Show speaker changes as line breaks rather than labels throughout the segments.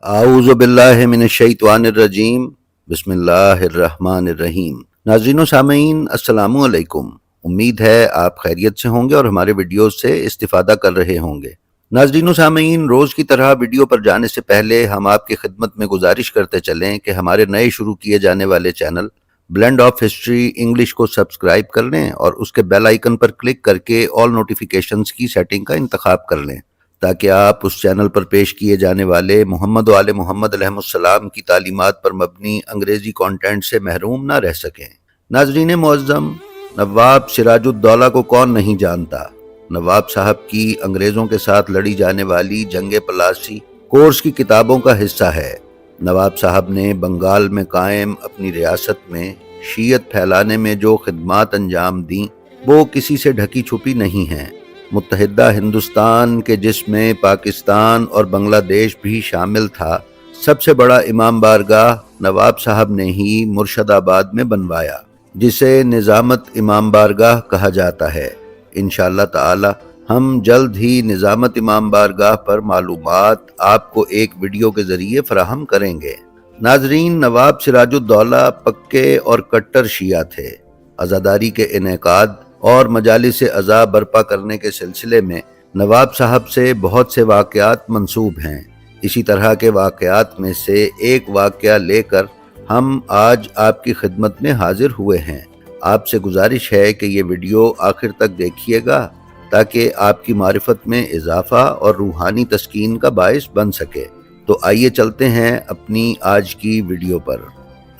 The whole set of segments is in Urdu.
اعوذ باللہ من الشیطان الرجیم بسم اللہ الرحمن الرحیم۔ ناظرین و سامعین السلام علیکم۔ امید ہے آپ خیریت سے ہوں گے اور ہمارے ویڈیوز سے استفادہ کر رہے ہوں گے۔ ناظرین و سامعین، روز کی طرح ویڈیو پر جانے سے پہلے ہم آپ کی خدمت میں گزارش کرتے چلیں کہ ہمارے نئے شروع کیے جانے والے channel blend of history English کو سبسکرائب کر لیں اور اس کے بیل آئیکن پر کلک کر کے آل نوٹیفیکیشنز کی سیٹنگ کا انتخاب کر لیں تاکہ آپ اس چینل پر پیش کیے جانے والے محمد و آل محمد علیہ السلام کی تعلیمات پر مبنی انگریزی کانٹینٹ سے محروم نہ رہ سکیں۔ ناظرین معظم، نواب سراج الدولہ کو کون نہیں جانتا؟ نواب صاحب کی انگریزوں کے ساتھ لڑی جانے والی جنگ پلاسی کورس کی کتابوں کا حصہ ہے۔ نواب صاحب نے بنگال میں قائم اپنی ریاست میں شیعت پھیلانے میں جو خدمات انجام دیں وہ کسی سے ڈھکی چھپی نہیں ہیں۔ متحدہ ہندوستان کے جس میں پاکستان اور بنگلہ دیش بھی شامل تھا، سب سے بڑا امام بارگاہ نواب صاحب نے ہی مرشد آباد میں بنوایا، جسے نظامت امام بارگاہ کہا جاتا ہے۔ انشاءاللہ تعالی ہم جلد ہی نظامت امام بارگاہ پر معلومات آپ کو ایک ویڈیو کے ذریعے فراہم کریں گے۔ ناظرین، نواب سراج الدولہ پکے اور کٹر شیعہ تھے۔ عزاداری کے انعقاد اور مجالس عزا برپا کرنے کے سلسلے میں نواب صاحب سے بہت سے واقعات منسوب ہیں۔ اسی طرح کے واقعات میں سے ایک واقعہ لے کر ہم آج آپ کی خدمت میں حاضر ہوئے ہیں۔ آپ سے گزارش ہے کہ یہ ویڈیو آخر تک دیکھیے گا تاکہ آپ کی معرفت میں اضافہ اور روحانی تسکین کا باعث بن سکے۔ تو آئیے چلتے ہیں اپنی آج کی ویڈیو پر۔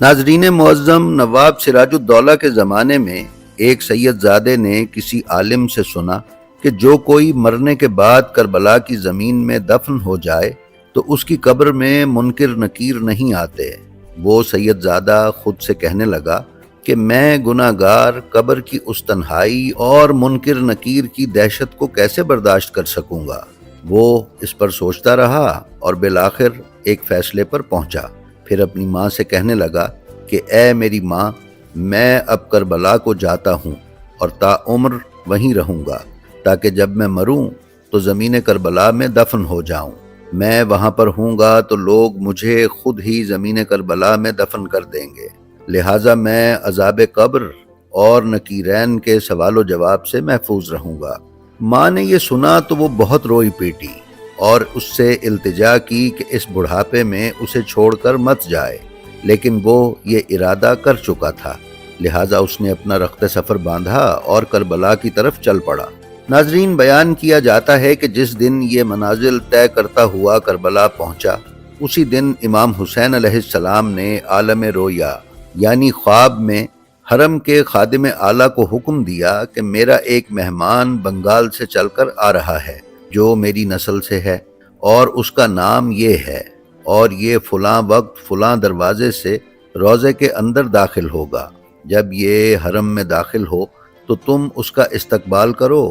ناظرین معظم، نواب سراج الدولہ کے زمانے میں ایک سید زادے نے کسی عالم سے سنا کہ جو کوئی مرنے کے بعد کربلا کی زمین میں دفن ہو جائے تو اس کی قبر میں منکر نکیر نہیں آتے۔ وہ سید زادہ خود سے کہنے لگا کہ میں گناہگار قبر کی اس تنہائی اور منکر نکیر کی دہشت کو کیسے برداشت کر سکوں گا۔ وہ اس پر سوچتا رہا اور بالآخر ایک فیصلے پر پہنچا۔ پھر اپنی ماں سے کہنے لگا کہ اے میری ماں، میں اب کربلا کو جاتا ہوں اور تا عمر وہیں رہوں گا تاکہ جب میں مروں تو زمین کربلا میں دفن ہو جاؤں۔ میں وہاں پر ہوں گا تو لوگ مجھے خود ہی زمین کربلا میں دفن کر دیں گے، لہٰذا میں عذاب قبر اور نکیرین کے سوال و جواب سے محفوظ رہوں گا۔ ماں نے یہ سنا تو وہ بہت روئی پیٹی اور اس سے التجا کی کہ اس بڑھاپے میں اسے چھوڑ کر مت جائے، لیکن وہ یہ ارادہ کر چکا تھا، لہٰذا اس نے اپنا رخت سفر باندھا اور کربلا کی طرف چل پڑا۔ ناظرین، بیان کیا جاتا ہے کہ جس دن یہ منازل طے کرتا ہوا کربلا پہنچا، اسی دن امام حسین علیہ السلام نے عالم رویا یعنی خواب میں حرم کے خادم اعلیٰ کو حکم دیا کہ میرا ایک مہمان بنگال سے چل کر آ رہا ہے جو میری نسل سے ہے، اور اس کا نام یہ ہے، اور یہ فلاں وقت فلاں دروازے سے روضے کے اندر داخل ہوگا۔ جب یہ حرم میں داخل ہو تو تم اس کا استقبال کرو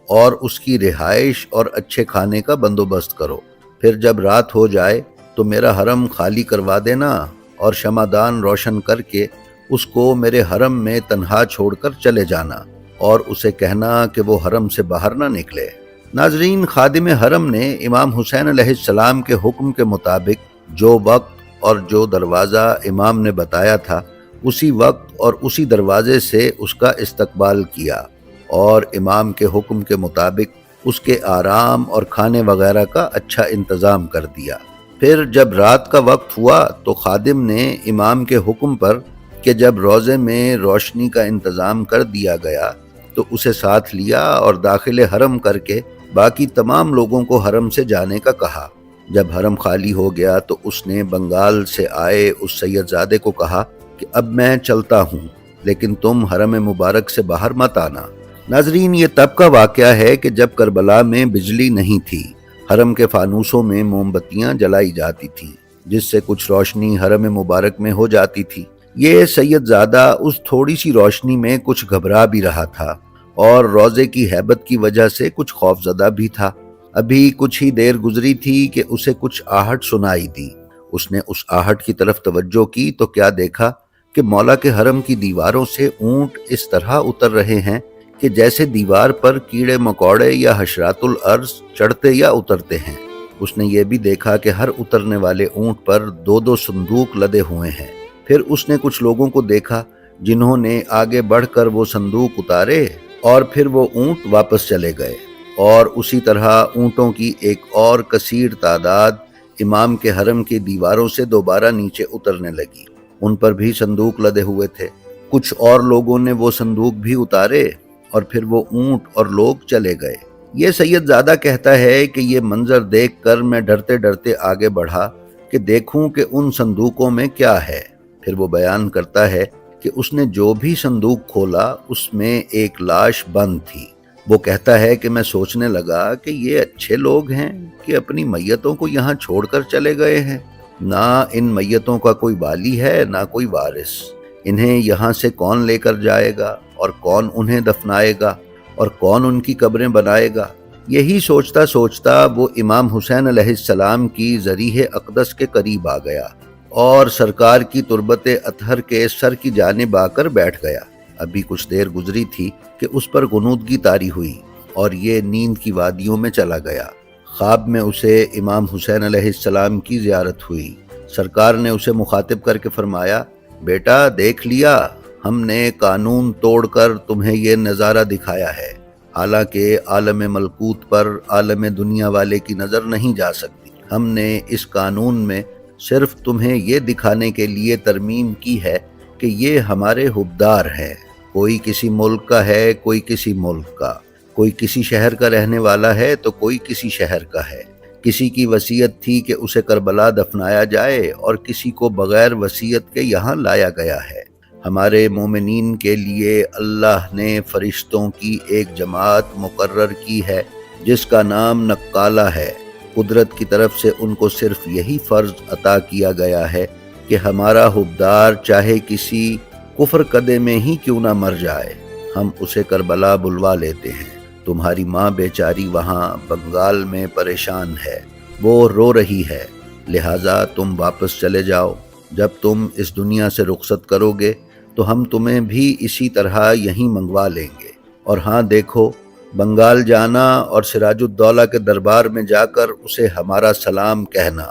اور اس کی رہائش اور اچھے کھانے کا بندوبست کرو۔ پھر جب رات ہو جائے تو میرا حرم خالی کروا دینا اور شمعدان روشن کر کے اس کو میرے حرم میں تنہا چھوڑ کر چلے جانا اور اسے کہنا کہ وہ حرم سے باہر نہ نکلے۔ ناظرین، خادم حرم نے امام حسین علیہ السلام کے حکم کے مطابق جو وقت اور جو دروازہ امام نے بتایا تھا اسی وقت اور اسی دروازے سے اس کا استقبال کیا اور امام کے حکم کے مطابق اس کے آرام اور کھانے وغیرہ کا اچھا انتظام کر دیا۔ پھر جب رات کا وقت ہوا تو خادم نے امام کے حکم پر کہ جب روضے میں روشنی کا انتظام کر دیا گیا تو اسے ساتھ لیا اور داخل حرم کر کے باقی تمام لوگوں کو حرم سے جانے کا کہا۔ جب حرم خالی ہو گیا تو اس نے بنگال سے آئے اس سید زادے کو کہا کہ اب میں چلتا ہوں، لیکن تم حرم مبارک سے باہر مت آنا۔ ناظرین، یہ تب کا واقعہ ہے کہ جب کربلا میں بجلی نہیں تھی۔ حرم کے فانوسوں میں موم بتیاں جلائی جاتی تھیں جس سے کچھ روشنی حرم مبارک میں ہو جاتی تھی۔ یہ سید زادہ اس تھوڑی سی روشنی میں کچھ گھبرا بھی رہا تھا اور روضے کی ہیبت کی وجہ سے کچھ خوف زدہ بھی تھا۔ ابھی کچھ ہی دیر گزری تھی کہ اسے کچھ آہٹ سنائی دی۔ اس نے اس آہٹ کی طرف توجہ کی تو کیا دیکھا کہ مولا کے حرم کی دیواروں سے اونٹ اس طرح اتر رہے ہیں کہ جیسے دیوار پر کیڑے مکوڑے یا حشرات الارض چڑھتے یا اترتے ہیں۔ اس نے یہ بھی دیکھا کہ ہر اترنے والے اونٹ پر 2 صندوق لدے ہوئے ہیں۔ پھر اس نے کچھ لوگوں کو دیکھا جنہوں نے آگے بڑھ کر وہ صندوق اتارے اور پھر وہ اونٹ واپس چلے گئے، اور اسی طرح اونٹوں کی ایک اور کثیر تعداد امام کے حرم کی دیواروں سے دوبارہ نیچے اترنے لگی۔ ان پر بھی صندوق لدے ہوئے تھے۔ کچھ اور لوگوں نے وہ صندوق بھی اتارے اور پھر وہ اونٹ اور لوگ چلے گئے۔ یہ سید زادہ کہتا ہے کہ یہ منظر دیکھ کر میں ڈرتے ڈرتے آگے بڑھا کہ دیکھوں کہ ان صندوقوں میں کیا ہے۔ پھر وہ بیان کرتا ہے کہ اس نے جو بھی صندوق کھولا اس میں ایک لاش بند تھی۔ وہ کہتا ہے کہ میں سوچنے لگا کہ یہ اچھے لوگ ہیں کہ اپنی میتوں کو یہاں چھوڑ کر چلے گئے ہیں۔ نہ ان میتوں کا کوئی والی ہے نہ کوئی وارث۔ انہیں یہاں سے کون لے کر جائے گا اور کون انہیں دفنائے گا اور کون ان کی قبریں بنائے گا؟ یہی سوچتا سوچتا وہ امام حسین علیہ السلام کی ذریح اقدس کے قریب آ گیا اور سرکار کی تربت اطہر کے سر کی جانب آ کر بیٹھ گیا۔ ابھی کچھ دیر گزری تھی کہ اس پر غنودگی طاری ہوئی اور یہ نیند کی وادیوں میں چلا گیا۔ خواب میں اسے امام حسین علیہ السلام کی زیارت ہوئی۔ سرکار نے اسے مخاطب کر کے فرمایا، بیٹا دیکھ لیا، ہم نے قانون توڑ کر تمہیں یہ نظارہ دکھایا ہے، حالانکہ عالم ملکوت پر عالم دنیا والے کی نظر نہیں جا سکتی۔ ہم نے اس قانون میں صرف تمہیں یہ دکھانے کے لیے ترمیم کی ہے کہ یہ ہمارے حبدار ہیں، کوئی کسی ملک کا ہے، کوئی کسی ملک کا، کوئی کسی شہر کا رہنے والا ہے تو کوئی کسی شہر کا ہے۔ کسی کی وصیت تھی کہ اسے کربلا دفنایا جائے اور کسی کو بغیر وصیت کے یہاں لایا گیا ہے۔ ہمارے مومنین کے لیے اللہ نے فرشتوں کی ایک جماعت مقرر کی ہے جس کا نام نقالہ ہے۔ قدرت کی طرف سے ان کو صرف یہی فرض عطا کیا گیا ہے کہ ہمارا حبدار چاہے کسی کفر قدے میں ہی کیوں نہ مر جائے، ہم اسے کربلا بلوا لیتے ہیں۔ تمہاری ماں بیچاری وہاں بنگال میں پریشان ہے، وہ رو رہی ہے، لہٰذا تم واپس چلے جاؤ۔ جب تم اس دنیا سے رخصت کرو گے تو ہم تمہیں بھی اسی طرح یہیں منگوا لیں گے۔ اور ہاں دیکھو، بنگال جانا اور سراج الدولہ کے دربار میں جا کر اسے ہمارا سلام کہنا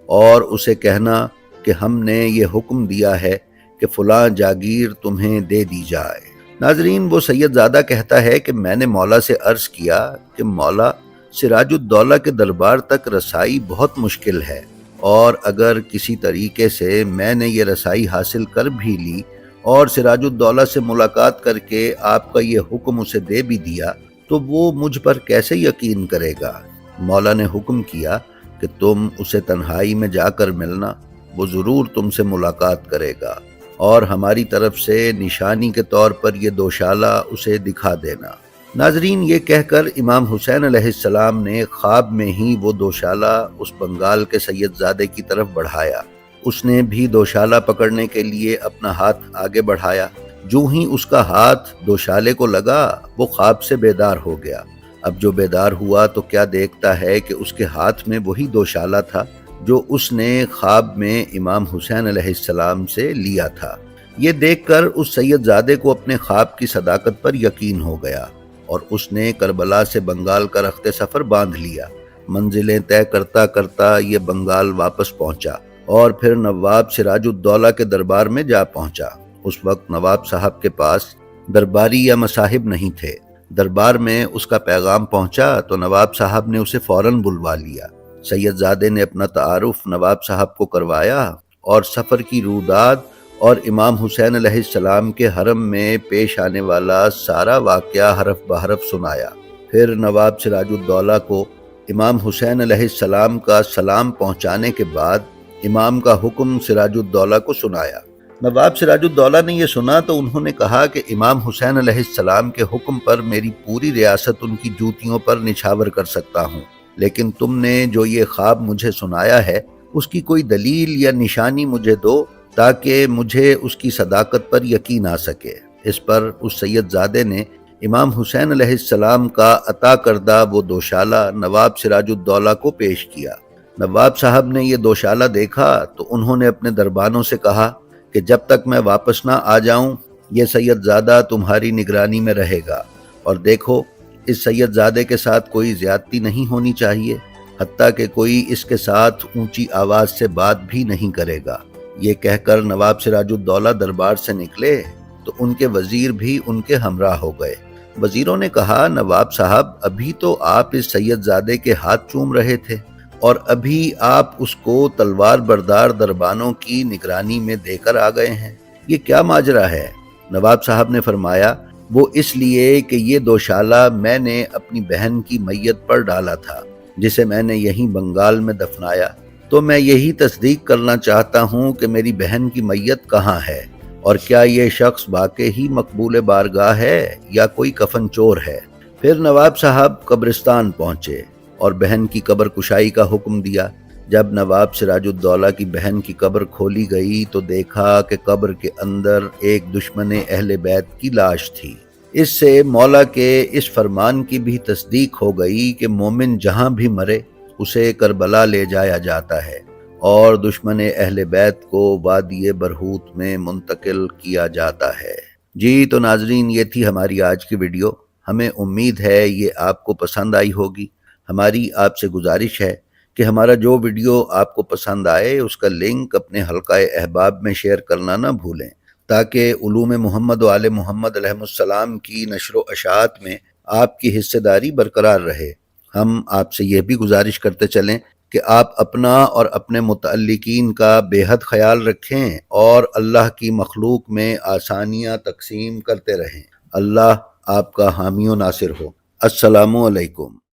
اور اسے کہنا کہ ہم نے یہ حکم دیا ہے کہ فلاں جاگیر تمہیں دے دی جائے۔ ناظرین، وہ سید زادہ کہتا ہے کہ میں نے مولا سے عرض کیا کہ مولا، سراج الدولہ کے دربار تک رسائی بہت مشکل ہے، اور اگر کسی طریقے سے میں نے یہ رسائی حاصل کر بھی لی اور سراج الدولہ سے ملاقات کر کے آپ کا یہ حکم اسے دے بھی دیا تو وہ مجھ پر کیسے یقین کرے گا؟ مولا نے حکم کیا کہ تم اسے تنہائی میں جا کر ملنا، وہ ضرور تم سے ملاقات کرے گا، اور ہماری طرف سے نشانی کے طور پر یہ دوشالہ اسے دکھا دینا۔ ناظرین، یہ کہہ کر امام حسین علیہ السلام نے خواب میں ہی وہ دوشالہ اس بنگال کے سید زادے کی طرف بڑھایا۔ اس نے بھی دوشالہ پکڑنے کے لیے اپنا ہاتھ آگے بڑھایا۔ جو ہی اس کا ہاتھ دوشالے کو لگا وہ خواب سے بیدار ہو گیا۔ اب جو بیدار ہوا تو کیا دیکھتا ہے کہ اس کے ہاتھ میں وہی دوشالہ تھا جو اس نے خواب میں امام حسین علیہ السلام سے لیا تھا۔ یہ دیکھ کر اس سید زادے کو اپنے خواب کی صداقت پر یقین ہو گیا اور اس نے کربلا سے بنگال کا رخت سفر باندھ لیا۔ منزلیں طے کرتا کرتا یہ بنگال واپس پہنچا اور پھر نواب سراج الدولہ کے دربار میں جا پہنچا۔ اس وقت نواب صاحب کے پاس درباری یا مصاحب نہیں تھے۔ دربار میں اس کا پیغام پہنچا تو نواب صاحب نے اسے فوراً بلوا لیا۔ سید زادے نے اپنا تعارف نواب صاحب کو کروایا اور سفر کی روداد اور امام حسین علیہ السلام کے حرم میں پیش آنے والا سارا واقعہ حرف بحرف سنایا۔ پھر نواب سراج الدولہ کو امام حسین علیہ السلام کا سلام پہنچانے کے بعد امام کا حکم سراج الدولہ کو سنایا۔ نواب سراج الدولہ نے یہ سنا تو انہوں نے کہا کہ امام حسین علیہ السلام کے حکم پر میری پوری ریاست ان کی جوتیوں پر نچھاور کر سکتا ہوں، لیکن تم نے جو یہ خواب مجھے سنایا ہے اس کی کوئی دلیل یا نشانی مجھے دو تاکہ مجھے اس کی صداقت پر یقین آ سکے۔ اس پر اس سید زادے نے امام حسین علیہ السلام کا عطا کردہ وہ دوشالہ نواب سراج الدولہ کو پیش کیا۔ نواب صاحب نے یہ دوشالہ دیکھا تو انہوں نے اپنے دربانوں سے کہا کہ جب تک میں واپس نہ آ جاؤں یہ سید زادہ تمہاری نگرانی میں رہے گا، اور دیکھو اس سید زادے کے ساتھ کوئی زیادتی نہیں ہونی چاہیے۔ حتیٰ کہ کوئی اس کے ساتھ اونچی آواز سے بات بھی نہیں کرے گا۔ یہ کہہ کر نواب سراج الدولہ دربار سے نکلے تو ان کے وزیر بھی ان کے ہمراہ ہو گئے۔ وزیروں نے کہا، نواب صاحب ابھی تو آپ اس سید زادے کے ہاتھ چوم رہے تھے اور ابھی آپ اس کو تلوار بردار دربانوں کی نگرانی میں دے کر آ گئے ہیں، یہ کیا ماجرا ہے؟ نواب صاحب نے فرمایا، وہ اس لیے کہ یہ دوشالہ میں نے اپنی بہن کی میت پر ڈالا تھا جسے میں نے یہیں بنگال میں دفنایا، تو میں یہی تصدیق کرنا چاہتا ہوں کہ میری بہن کی میت کہاں ہے اور کیا یہ شخص واقعی ہی مقبول بارگاہ ہے یا کوئی کفن چور ہے۔ پھر نواب صاحب قبرستان پہنچے اور بہن کی قبر کشائی کا حکم دیا۔ جب نواب سراج الدولہ کی بہن کی قبر کھولی گئی تو دیکھا کہ قبر کے اندر ایک دشمن اہل بیت کی لاش تھی۔ اس سے مولا کے اس فرمان کی بھی تصدیق ہو گئی کہ مومن جہاں بھی مرے اسے کربلا لے جایا جاتا ہے اور دشمن اہل بیت کو وادی برہوت میں منتقل کیا جاتا ہے۔ جی تو ناظرین، یہ تھی ہماری آج کی ویڈیو۔ ہمیں امید ہے یہ آپ کو پسند آئی ہوگی۔ ہماری آپ سے گزارش ہے کہ ہمارا جو ویڈیو آپ کو پسند آئے اس کا لنک اپنے حلقہ احباب میں شیئر کرنا نہ بھولیں، تاکہ علوم محمد و آل محمد علیہ السلام کی نشر و اشاعت میں آپ کی حصہ داری برقرار رہے۔ ہم آپ سے یہ بھی گزارش کرتے چلیں کہ آپ اپنا اور اپنے متعلقین کا بے حد خیال رکھیں اور اللہ کی مخلوق میں آسانیاں تقسیم کرتے رہیں۔ اللہ آپ کا حامی و ناصر ہو۔ السلام علیکم۔